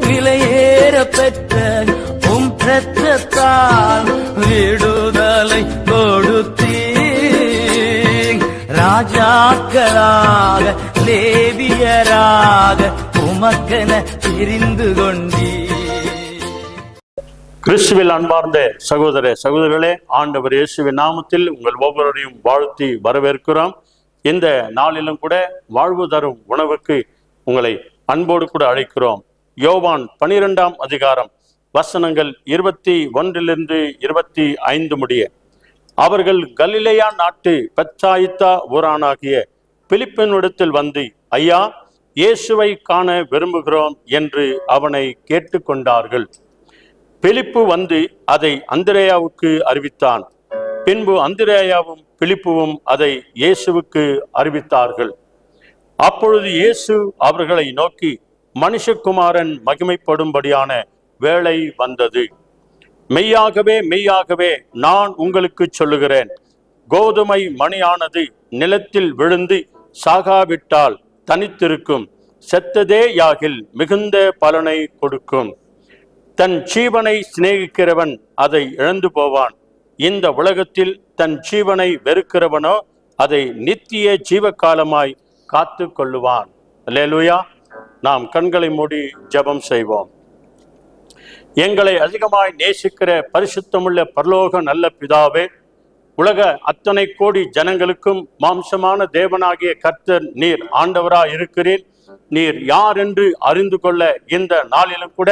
விலையேற பெற்ற உம் இரத்தத்தால் விடுதலை கொடுத்தீர். ராஜாக்களாக லேவியராக உமக்கென பிரிந்து கொண்டீர். கிறிஸ்துவில் அன்பார்ந்த சகோதர சகோதரர்களே, ஆண்டவர் இயேசுவின் நாமத்தில் உங்கள் ஒவ்வொருவரையும் வாழ்த்தி வரவேற்கிறோம். இந்த நாளிலும் கூட வாழ்வு தரும் உணவுக்கு உங்களை அன்போடு கூட அழைக்கிறோம். யோவான் 12ஆம் அதிகாரம் வசனங்கள் 21 25 முடிய. அவர்கள் கலிலேயா நாட்டு பெத்சாயிதா ஊரானாகிய பிலிப்பினிடத்தில் வந்து, ஐயா, இயேசுவை காண விரும்புகிறோம் என்று அவனை கேட்டுக்கொண்டார்கள். பிலிப்பு வந்து அதை அந்திரேயாவுக்கு அறிவித்தான். பின்பு அந்திரேயாவும் பிலிப்புவும் அதை இயேசுவுக்கு அறிவித்தார்கள். அப்பொழுது இயேசு அவர்களை நோக்கி, மனுஷகுமாரன் மகிமைப்படும்படியான வேளை வந்தது. மெய்யாகவே மெய்யாகவே நான் உங்களுக்கு சொல்லுகிறேன், கோதுமை மணியானது நிலத்தில் விழுந்து சாகாவிட்டால் தனித்திருக்கும், செத்ததே யாகில் மிகுந்த பலனை கொடுக்கும். தன் ஜீவனை சிநேகிக்கிறவன் அதை இழந்து போவான். இந்த உலகத்தில் தன் ஜீவனை வெறுக்கிறவனோ அதை நித்திய ஜீவகாலமாய் காத்து கொள்ளுவான். அல்லேலூயா. நாம் கண்களை மூடி ஜெபம் செய்வோம். எங்களை அதிகமாய் நேசிக்கிற பரிசுத்தமுள்ள பரலோக நல்ல பிதாவே, உலக அத்தனை கோடி ஜனங்களுக்கும் மாம்சமான தேவனாகிய கர்த்தர் நீர் ஆண்டவராய் இருக்கிறீர். நீர் யார் என்று அறிந்து கொள்ள இந்த நாளிலும் கூட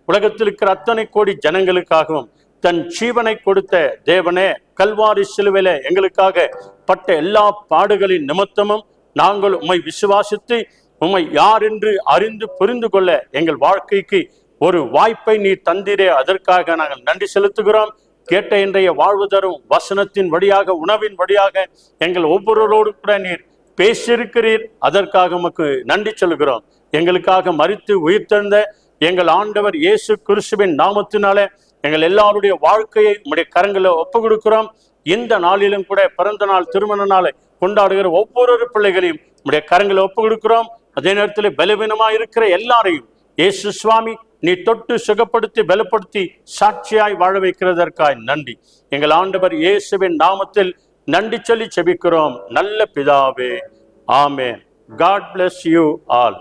உலகத்தில் இருக்கிற அத்தனை கோடி ஜனங்களுக்காகவும் தன் ஜீவனை கொடுத்த தேவனே, கல்வாரி சிலுவையில எங்களுக்காக பட்ட எல்லா பாடுகளின் நிமித்தமும் நாங்கள் உம்மை விசுவாசித்து உம்மை யார் என்று அறிந்து புரிந்து கொள்ள எங்கள் வாழ்க்கைக்கு ஒரு வாய்ப்பை நீர் தந்தீரே, அதற்காக நாங்கள் நன்றி செலுத்துகிறோம். கேட்ட இன்றைய வாழ்வு தரும் வசனத்தின் வழியாக, உணவின் வழியாக எங்கள் ஒவ்வொருவரோடு கூட நீர் பேசியிருக்கிறீர். அதற்காக உமக்கு நன்றி சொல்கிறோம். எங்களுக்காக மரித்து உயிர்த்தெழுந்த எங்கள் ஆண்டவர் இயேசு கிறிஸ்துவின் நாமத்தினாலே எங்கள் எல்லாருடைய வாழ்க்கையை உம்முடைய கரங்களை ஒப்பு கொடுக்கிறோம். இந்த நாளிலும் கூட பிறந்த நாள், திருமண நாளை கொண்டாடுகிற ஒவ்வொரு பிள்ளைகளையும் உம்முடைய கரங்களை ஒப்பு கொடுக்கிறோம். அதே நேரத்தில் பலவீனமாய் இருக்கிற எல்லாரையும் இயேசு சுவாமி நீ தொட்டு சுகப்படுத்தி பலப்படுத்தி சாட்சியாய் வாழ வைக்கிறதற்காய் நன்றி. எங்கள் ஆண்டவர் இயேசுவின் நாமத்தில் நன்றி சொல்லி செபிக்கிறோம் நல்ல பிதாவே. ஆமென். God bless you all.